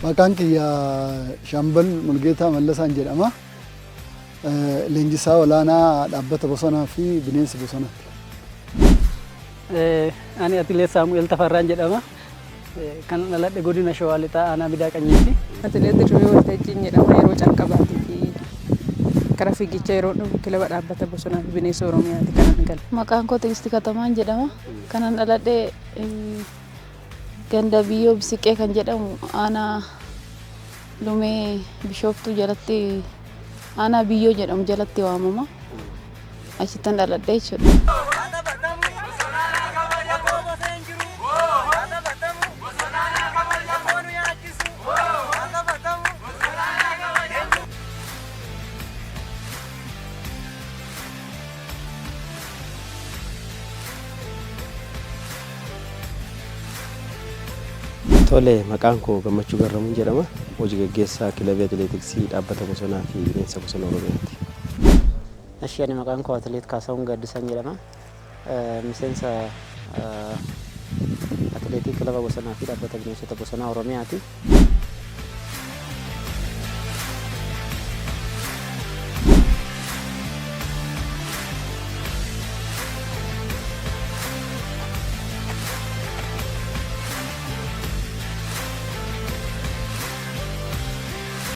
Maqaan kiyya Shambal Mulgeetaa Mallasaan jedhama. Leenjisaa olaanaa dhaabbata bosonaa fi bineensa bosonaati. Ani Atileet Saamu'eel Tafarraan jedhama. Kan dhaladhe godina Shawaa Lixaa aanaa Bidaa Qanyiiti. Atileet Dirribii Waltajjiin jedhama. Yeroo calqabaatii fi karaa fiigicha yeroo dhufu kilaba dhaabbata bosonaa fi bineensa Oromiyaati kanan gale. Maqaan koo Tigistii Katamaan jedhama. Kanan dhaladhe ganda biyyoo Bisiqee kan jedhamu aanaa Lumee Bishooftuu jalatti aanaa biyyoo jedhamu jalatti waamama. Achittan dhaladhe jechuudha. Tole, maqaan koo Gammachuu Garramuun jedhama. Hojii gaggeessaa kilabii atileetiksii dhaabbata bosonaa fi bineensa bosona Oromiyaati. Ani maqaan koo Atileet Kaasahuun Gaaddisan jedhama. Miseensa atileetii kilaba bosonaa fi dhaabbata bineensota bosonaa Oromiyaati.